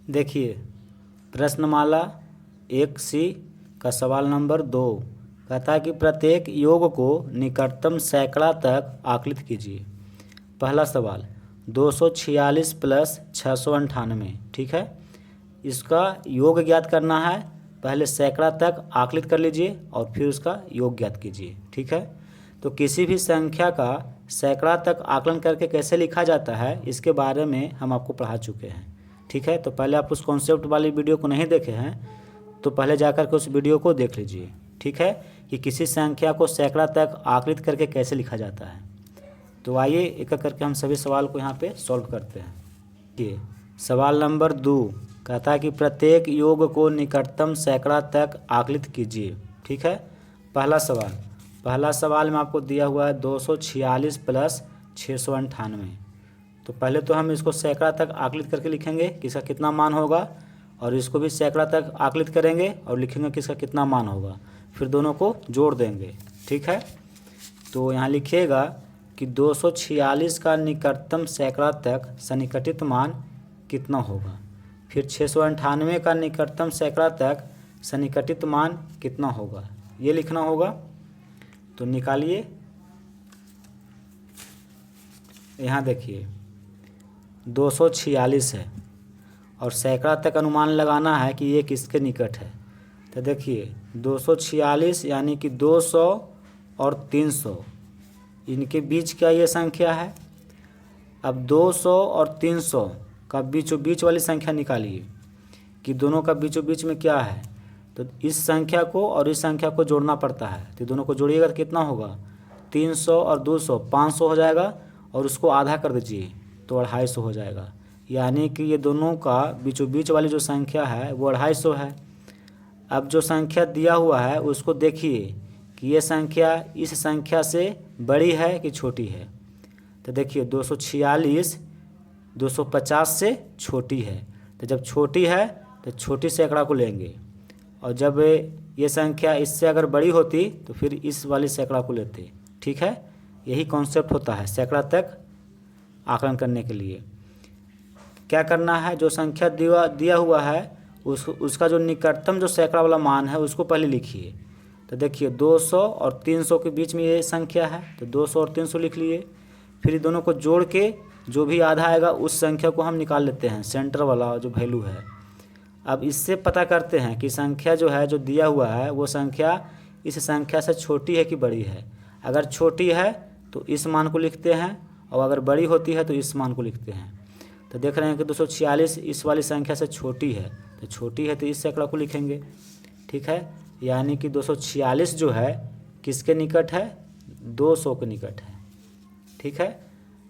देखिए प्रश्नमाला 1C का सवाल नंबर 2 कहता है कि प्रत्येक योग को निकटतम सैकड़ा तक आकलित कीजिए। पहला सवाल 246 प्लस 698, ठीक है। इसका योग ज्ञात करना है, पहले सैकड़ा तक आकलित कर लीजिए और फिर उसका योग ज्ञात कीजिए, ठीक है। तो किसी भी संख्या का सैकड़ा तक आकलन करके कैसे लिखा जाता है इसके बारे में हम आपको पढ़ा चुके हैं, ठीक है। तो पहले आप उस कॉन्सेप्ट वाली वीडियो को नहीं देखे हैं तो पहले जाकर के उस वीडियो को देख लीजिए, ठीक है, कि किसी संख्या को सैकड़ा तक आकलित करके कैसे लिखा जाता है। तो आइए एक एक करके हम सभी सवाल को यहाँ पे सॉल्व करते हैं। ये सवाल नंबर 2 कहता है कि प्रत्येक योग को निकटतम सैकड़ा तक आकलित कीजिए, ठीक है। पहला सवाल में आपको दिया हुआ है 246 प्लस 698। तो पहले तो हम इसको सैकड़ा तक आकलित करके लिखेंगे कि इसका कितना मान होगा, और इसको भी सैकड़ा तक आकलित करेंगे और लिखेंगे कि इसका कितना मान होगा, फिर दोनों को जोड़ देंगे, ठीक है। तो यहाँ लिखिएगा कि 246 का निकटतम सैकड़ा तक सन्निकटित मान कितना होगा, फिर 698 का निकटतम सैकड़ा तक सन्निकटित मान कितना होगा, ये लिखना होगा। तो निकालिए। यहाँ देखिए 246 है और सैकड़ा तक अनुमान लगाना है कि ये किसके निकट है। तो देखिए 246 यानी कि 200 और 300 इनके बीच का ये संख्या है। अब 200 और 300 का बीचों बीच वाली संख्या निकालिए कि दोनों का बीचों बीच में क्या है। तो इस संख्या को और इस संख्या को जोड़ना पड़ता है, तो दोनों को जोड़िएगा तो कितना होगा, 300 और 200 500 हो जाएगा, और उसको आधा कर दीजिए तो 250 हो जाएगा। यानी कि ये दोनों का बीचों बीच वाली जो संख्या है वो 250 है। अब जो संख्या दिया हुआ है उसको देखिए कि ये संख्या इस संख्या से बड़ी है कि छोटी है। तो देखिए 246 250 से छोटी है, तो जब छोटी है तो छोटी सैकड़ा को लेंगे, और जब ये संख्या इससे अगर बड़ी होती तो फिर इस वाली सैकड़ा को लेते, ठीक है। यही कॉन्सेप्ट होता है सैकड़ा तक आकलन करने के लिए। क्या करना है, जो संख्या दिया हुआ है उसका जो निकटतम जो सैकड़ा वाला मान है उसको पहले लिखिए। तो देखिए 200 और 300 के बीच में ये संख्या है, तो 200 और 300 लिख लिए। फिर दोनों को जोड़ के जो भी आधा आएगा उस संख्या को हम निकाल लेते हैं, सेंटर वाला जो वैल्यू है। अब इससे पता करते हैं कि संख्या जो है जो दिया हुआ है वो संख्या इस संख्या से छोटी है कि बड़ी है। अगर छोटी है तो इस मान को लिखते हैं, और अगर बड़ी होती है तो इस मान को लिखते हैं। तो देख रहे हैं कि 246 इस वाली संख्या से छोटी है, तो छोटी है तो इस सैकड़ा को लिखेंगे, ठीक है। यानी कि 246 जो है किसके निकट है, 200 के निकट है, ठीक है।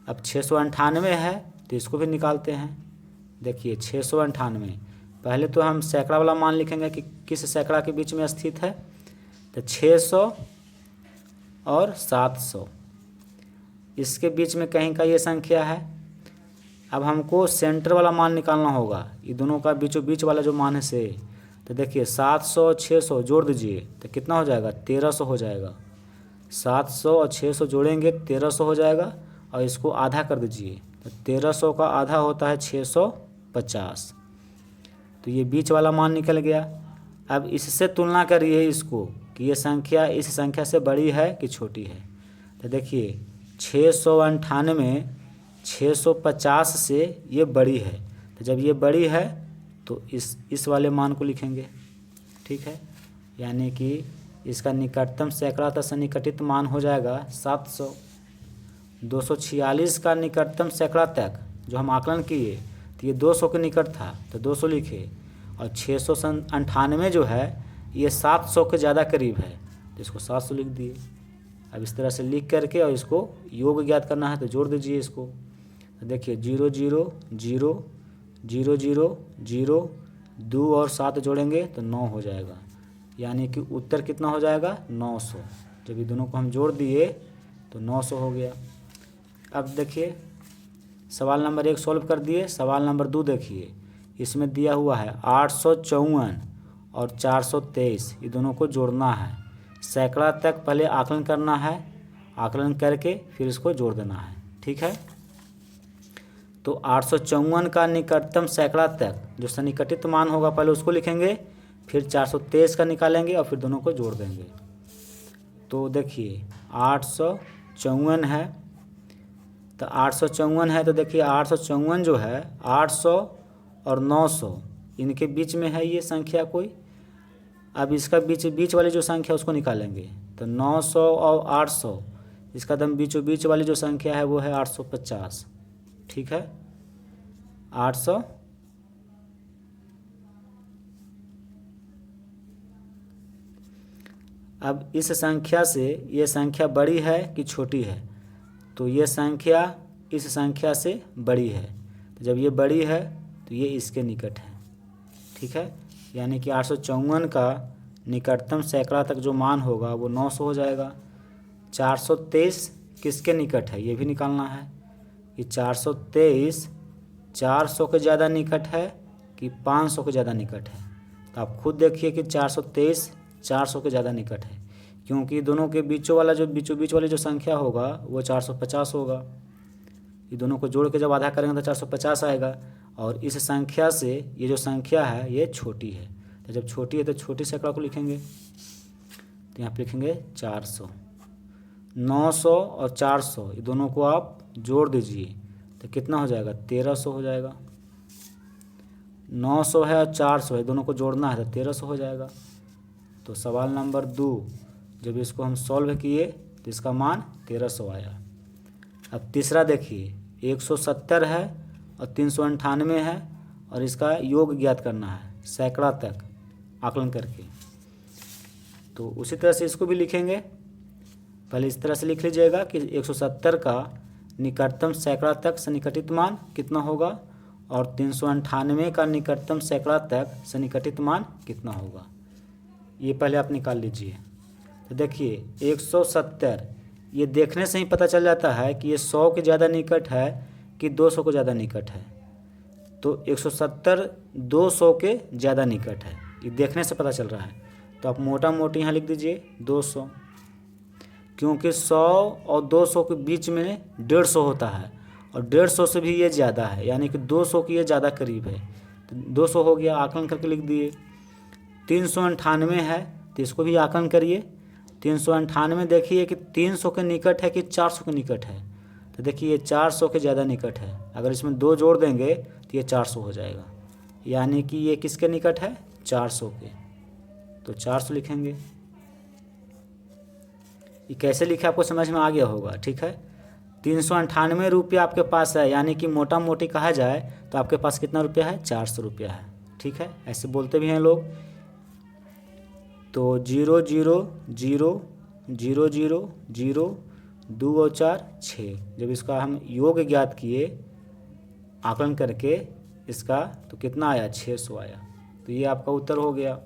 अब 698 है तो इसको भी निकालते हैं। देखिए 698, पहले तो हम सैकड़ा वाला मान लिखेंगे कि किस सैकड़ा के बीच में स्थित है। तो 600 और 700 इसके बीच में कहीं का ये संख्या है। अब हमको सेंटर वाला मान निकालना होगा, ये दोनों का बीचों बीच वाला जो मान है से। तो देखिए 700 और 600 जोड़ दीजिए तो कितना हो जाएगा, 1300 हो जाएगा। 700 और 600 जोड़ेंगे 1300 हो जाएगा, और इसको आधा कर दीजिए तो 1300 का आधा होता है 650। तो ये बीच वाला मान निकल गया। अब इससे तुलना करिए इसको कि ये संख्या इस संख्या से बड़ी है कि छोटी है। तो देखिए 698 650 से ये बड़ी है, तो जब ये बड़ी है तो इस वाले मान को लिखेंगे, ठीक है। यानी कि इसका निकटतम सैकड़ा तक सन्निकटित मान हो जाएगा 700। 246 का निकटतम सैकड़ा तक जो हम आकलन किए तो ये 200 के निकट था तो 200 लिखे, और 698 जो है ये 700 के ज़्यादा करीब है तो इसको 700 लिख दिए। अब इस तरह से लिख करके और इसको योग ज्ञात करना है तो जोड़ दीजिए इसको। तो देखिए 0 0 0 0 0 0 2 और 7 जोड़ेंगे तो 9 हो जाएगा। यानी कि उत्तर कितना हो जाएगा, 900। जब ये दोनों को हम जोड़ दिए तो 900 हो गया। अब देखिए सवाल नंबर 1 सॉल्व कर दिए। सवाल नंबर 2 देखिए, इसमें दिया हुआ है 854 और 423, ये दोनों को जोड़ना है। सैकड़ा तक पहले आकलन करना है, आकलन करके फिर इसको जोड़ देना है, ठीक है। तो 854 का निकटतम सैकड़ा तक जो सन्निकटित मान होगा पहले उसको लिखेंगे, फिर 423 का निकालेंगे और फिर दोनों को जोड़ देंगे। तो देखिए 854 है, तो 854 है, तो देखिए 854 जो है 800 और 900 इनके बीच में है ये संख्या कोई। अब इसका बीच वाली जो संख्या उसको निकालेंगे, तो 900 और 800 इसका दम बीचों बीच वाली जो संख्या है वो है 850। ठीक है, 800 अब इस संख्या से ये संख्या बड़ी है कि छोटी है, तो ये संख्या इस संख्या से बड़ी है, तो जब ये बड़ी है तो ये इसके निकट है। ठीक है, यानी कि 854 का निकटतम सैकड़ा तक जो मान होगा वो 900 हो जाएगा। 423 किसके निकट है ये भी निकालना है कि 423 400 के ज़्यादा निकट है कि 500 के ज़्यादा निकट है। तो आप खुद देखिए कि 423 400 के ज़्यादा निकट है, क्योंकि दोनों के बीचों बीच वाली जो संख्या होगा वो 450 होगा। ये दोनों को जोड़ के जब आधा करेंगे तो 450 आएगा, और इस संख्या से ये जो संख्या है ये छोटी है, तो जब छोटी है तो छोटी सैकड़ा को लिखेंगे, तो यहाँ पे लिखेंगे 400। 900 और 400 ये दोनों को आप जोड़ दीजिए तो कितना हो जाएगा, 1300 हो जाएगा। 900 है और 400 है, दोनों को जोड़ना है तो 1300 हो जाएगा। तो सवाल नंबर 2 जब इसको हम सॉल्व किए तो इसका मान 1300 आया। अब तीसरा देखिए, 170 है और 398 है और इसका योग ज्ञात करना है सैकड़ा तक आकलन करके। तो उसी तरह से इसको भी लिखेंगे, पहले इस तरह से लिख लीजिएगा कि 170 का निकटतम सैकड़ा तक सन्निकटित मान कितना होगा और 398 का निकटतम सैकड़ा तक सन्निकटित मान कितना होगा, ये पहले आप निकाल लीजिए। तो देखिए 170 ये देखने से ही पता चल जाता है कि ये 100 के ज़्यादा निकट है कि 200 को ज़्यादा निकट है। तो 170 200 के ज़्यादा निकट है, ये देखने से पता चल रहा है। तो आप मोटा मोटी यहाँ लिख दीजिए 200, क्योंकि 100 और 200 के बीच में 150 होता है और 150 से भी ये ज़्यादा है, यानी कि 200 की ये ज़्यादा करीब है। तो 200 हो गया, आकलन करके लिख दिए। 398 है तो इसको भी आकलन करिए। 398 देखिए कि 300 के निकट है कि 400 के निकट है, तो देखिए ये 400 के ज़्यादा निकट है। अगर इसमें 2 जोड़ देंगे तो ये 400 हो जाएगा, यानी कि ये किसके निकट है, 400 के। तो 400 लिखेंगे। ये कैसे लिखे आपको समझ में आ गया होगा। ठीक है, 398 रुपया आपके पास है, यानी कि मोटा मोटी कहा जाए तो आपके पास कितना रुपया है, 400 रुपया है। ठीक है, ऐसे बोलते भी हैं लोग। तो 0 0 0 0 0 0 2 और 4 6, जब इसका हम योग ज्ञात किए आकलन करके इसका, तो कितना आया, 600 आया। तो ये आपका उत्तर हो गया।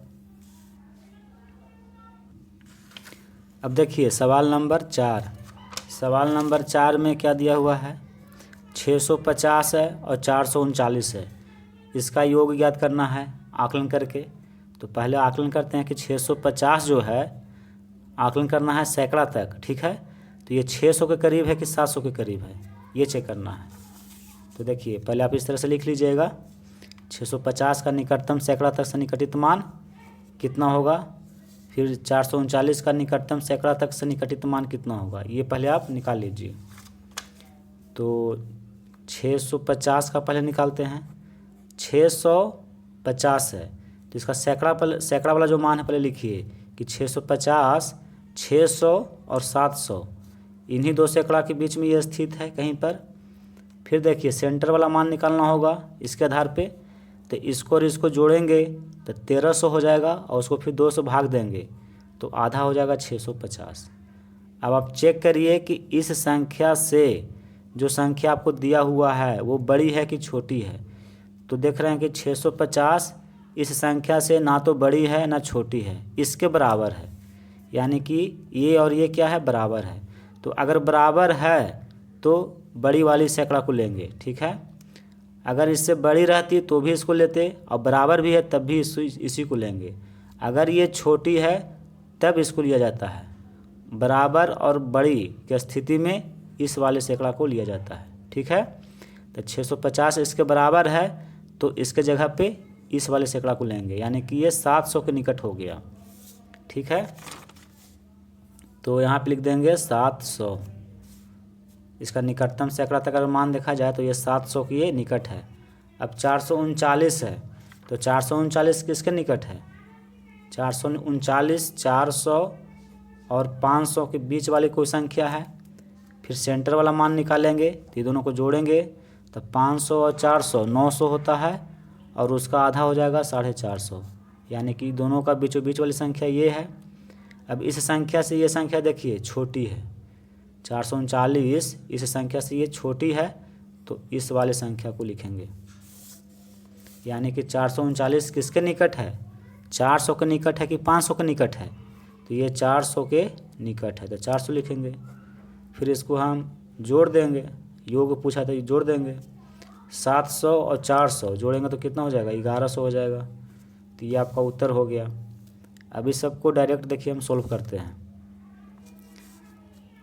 अब देखिए सवाल नंबर 4। सवाल नंबर 4 में क्या दिया हुआ है, 650 है और 439 है, इसका योग ज्ञात करना है आकलन करके। तो पहले आकलन करते हैं कि 650 जो है आकलन करना है सैकड़ा तक। ठीक है, तो ये 600 के करीब है कि 700 के करीब है, ये चेक करना है। तो देखिए पहले आप इस तरह से लिख लीजिएगा, 650 का निकटतम सैकड़ा तक सन्निकटित मान कितना होगा, फिर 439 का निकटतम सैकड़ा तक सन्निकटित मान कितना होगा, ये पहले आप निकाल लीजिए। तो 650 का पहले निकालते हैं। 650 है तो इसका सैकड़ा वाला जो मान है पहले लिखिए कि 650, 600 और 700 इन्हीं दो सैकड़ा के बीच में ये स्थित है कहीं पर। फिर देखिए सेंटर वाला मान निकालना होगा इसके आधार पे, तो इसको और इसको जोड़ेंगे तो 1300 हो जाएगा और उसको फिर 2 से भाग देंगे तो आधा हो जाएगा 650। अब आप चेक करिए कि इस संख्या से जो संख्या आपको दिया हुआ है वो बड़ी है कि छोटी है। तो देख रहे हैं कि 650 इस संख्या से ना तो बड़ी है ना छोटी है, इसके बराबर है, यानी कि ये और ये क्या है, बराबर है। तो अगर बराबर है तो बड़ी वाली सैकड़ा को लेंगे। ठीक है, अगर इससे बड़ी रहती तो भी इसको लेते और बराबर भी है तब भी इसी को लेंगे। अगर ये छोटी है तब इसको लिया जाता है, बराबर और बड़ी की स्थिति में इस वाले सैकड़ा को लिया जाता है। ठीक है, तो 650 इसके बराबर है, तो इसके जगह पे इस वाले सैकड़ा को लेंगे, यानी कि ये 700 के निकट हो गया। ठीक है, तो यहाँ पे लिख देंगे 700। इसका निकटतम सैकड़ा तक अगर मान देखा जाए तो ये 700 के ये निकट है। अब 439 है, तो 439 किसके निकट है? 439 400 और 500 के बीच वाली कोई संख्या है। फिर सेंटर वाला मान निकालेंगे, तो ये दोनों को जोड़ेंगे तो 500 और 400 900 होता है, और उसका आधा हो जाएगा 450, यानी कि दोनों का बीचों बीच वाली संख्या ये है। अब इस संख्या से ये संख्या देखिए छोटी है, 439 इस संख्या से ये छोटी है, तो इस वाले संख्या को लिखेंगे, यानी कि 439 किसके निकट है? 400 के निकट है कि 500 के निकट है? तो ये 400 के निकट है, तो 400 लिखेंगे। फिर इसको हम जोड़ देंगे, योग पूछा तो जोड़ देंगे, 700 और 400 जोड़ेंगे तो कितना हो जाएगा? 1100 हो जाएगा। तो ये आपका उत्तर हो गया। अभी सबको डायरेक्ट देखिए हम सोल्व करते हैं।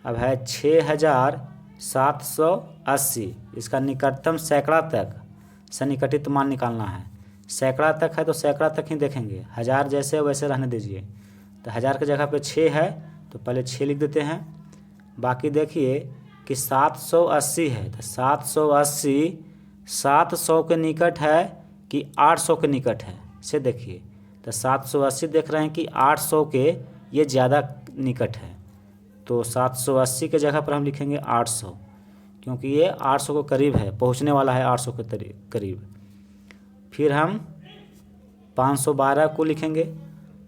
अब है 6780, इसका निकटतम सैकड़ा तक सन्निकटित मान निकालना है। सैकड़ा तक है तो सैकड़ा तक ही देखेंगे, 1000 जैसे वैसे रहने दीजिए। तो 1000 की जगह पे 6 है, तो पहले 6 लिख देते हैं। बाकी देखिए कि 780 है, तो 780 700 के निकट है कि 800 के निकट है, से देखिए। तो 780 देख रहे हैं कि 800 के ये ज़्यादा निकट है, तो 780 के जगह पर हम लिखेंगे 800, क्योंकि ये 800 को करीब है, पहुंचने वाला है 800 के करीब। फिर हम 512 को लिखेंगे।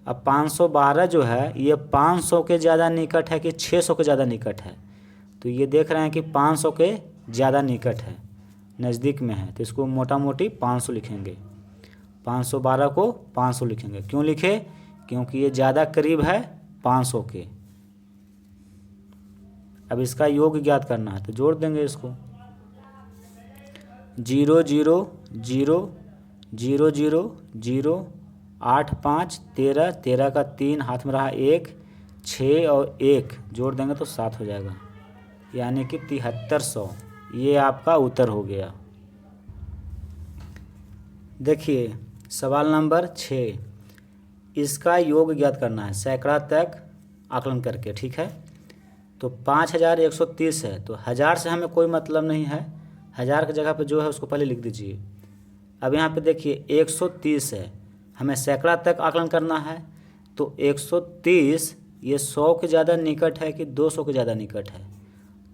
अब 512 जो है ये 500 के ज़्यादा निकट है कि 600 के ज़्यादा निकट है? तो ये देख रहे हैं कि 500 के ज़्यादा निकट है, नज़दीक में है, तो इसको मोटा मोटी 500 लिखेंगे। 512 को 500 लिखेंगे। क्यों लिखे? क्योंकि ये ज़्यादा करीब है 500 के। अब इसका योग ज्ञात करना है, तो जोड़ देंगे इसको। 0 0 0 0 0 0 8 5 13 13 का 3 हाथ में रहा 1, 6 और 1 जोड़ देंगे तो 7 हो जाएगा, यानी कि 7300। ये आपका उत्तर हो गया। देखिए सवाल नंबर 6, इसका योग ज्ञात करना है सैकड़ा तक आकलन करके। ठीक है, तो 5130 है, तो 1000 से हमें कोई मतलब नहीं है, 1000 की जगह पे जो है उसको पहले लिख दीजिए। अब यहाँ पे देखिए 130 है, हमें सैकड़ा तक आकलन करना है, तो 130 ये 100 के ज़्यादा निकट है कि 200 के ज़्यादा निकट है?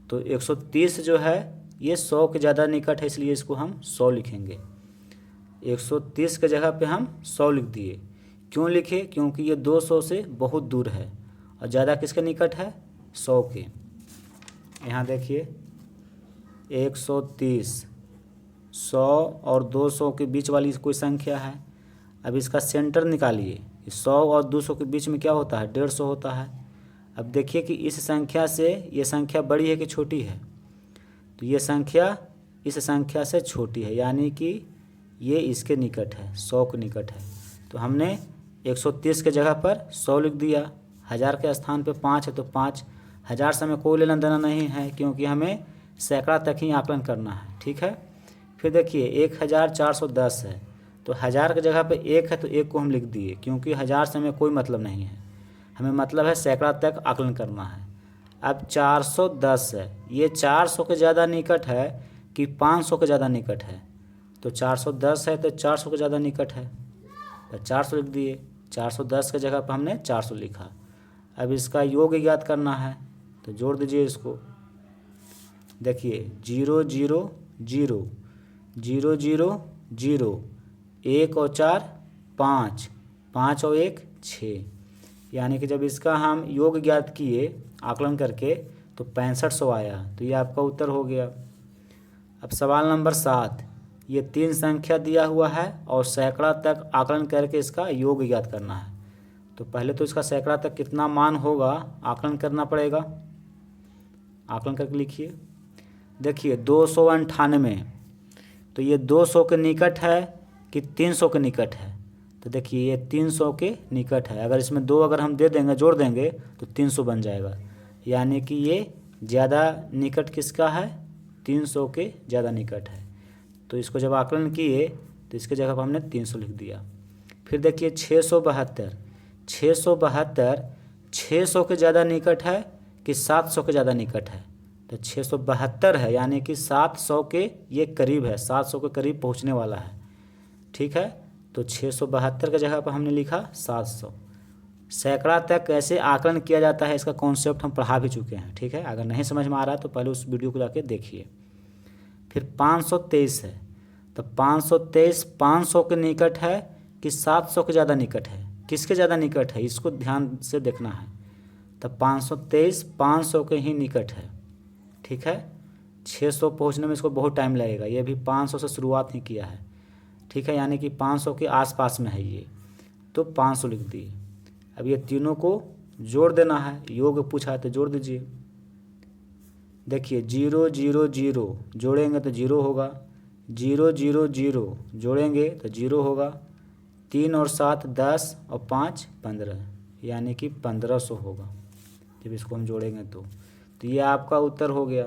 तो 130 जो है ये 100 के ज़्यादा निकट है, इसलिए इसको हम 100 लिखेंगे। 130 के जगह पे हम 100 लिख दिए। क्यों लिखे? क्योंकि ये 200 से बहुत दूर है, और ज़्यादा किसके निकट है? 100 के। यहाँ देखिए 130 100 और 200 के बीच वाली कोई संख्या है। अब इसका सेंटर निकालिए। 100 और 200 के बीच में क्या होता है? 150 होता है। अब देखिए कि इस संख्या से ये संख्या बड़ी है कि छोटी है? तो ये संख्या इस संख्या से छोटी है, यानी कि ये इसके निकट है, 100 के निकट है। तो हमने 130 के जगह पर 100 लिख दिया। 1000 के स्थान पे 5 है, तो 5। 1000 से हमें कोई लेना देना नहीं है, क्योंकि हमें सैकड़ा तक ही आकलन करना है। ठीक है, फिर देखिए 1410 है, तो 1000 की जगह पे 1 है, तो 1 को हम लिख दिए, क्योंकि 1000 से हमें कोई मतलब नहीं है, हमें मतलब है सैकड़ा तक आकलन करना है। अब 410 है, ये 400 के ज़्यादा निकट है कि 500 के ज़्यादा निकट है? तो 410 है, तो 400 के ज़्यादा निकट है, तो 400 लिख दिए। 410 के जगह पर हमने 400 लिखा। अब इसका योग ज्ञात करना है, तो जोड़ दीजिए इसको। देखिए 0 0 0 0 0 0 1 और 4 5 5 और 1 6, यानी कि जब इसका हम योग ज्ञात किए आकलन करके तो 6500 आया। तो ये आपका उत्तर हो गया। अब सवाल नंबर 7, ये 3 संख्या दिया हुआ है और सैकड़ा तक आकलन करके इसका योग ज्ञात करना है। तो पहले तो इसका सैकड़ा तक कितना मान होगा आकलन करना पड़ेगा। आकलन करके लिखिए। देखिए 298, तो ये 200 के निकट है कि 300 के निकट है? तो देखिए ये 300 के निकट है। अगर इसमें 2 अगर हम दे देंगे, जोड़ देंगे, तो 300 बन जाएगा, यानी कि ये ज़्यादा निकट किसका है? 300 के ज़्यादा निकट है। तो इसको जब आकलन किए तो इसके जगह पर हमने 300 लिख दिया। फिर देखिए 672, 672 600 के ज़्यादा निकट है कि 700 के ज़्यादा निकट है? तो 672 है, यानी कि 700 के ये करीब है, 700 के करीब पहुंचने वाला है। ठीक है, तो 672 के जगह पर हमने लिखा 700। सैकड़ा तक कैसे आकलन किया जाता है इसका कॉन्सेप्ट हम पढ़ा भी चुके हैं। ठीक है, अगर नहीं समझ में आ रहा है तो पहले उस वीडियो को जाके देखिए। फिर 523 है, तो 523 500 के निकट है कि 700 के ज़्यादा निकट है? किसके ज़्यादा निकट है इसको ध्यान से देखना है। तो 523 500 के ही निकट है। ठीक है, 600 पहुंचने में इसको बहुत टाइम लगेगा, ये भी 500 से शुरुआत ही किया है। ठीक है, यानी कि 500 के आसपास में है ये, तो 500 लिख दिए। अब ये तीनों को जोड़ देना है, योग पूछा है तो जोड़ दीजिए। देखिए 0 0 0 जोड़ेंगे तो 0 होगा, 0 0 0 जोड़ेंगे तो 0 होगा, 3 और 7 10 और 5 15, यानी कि 1500 होगा जब इसको हम जोड़ेंगे तो ये आपका उत्तर हो गया।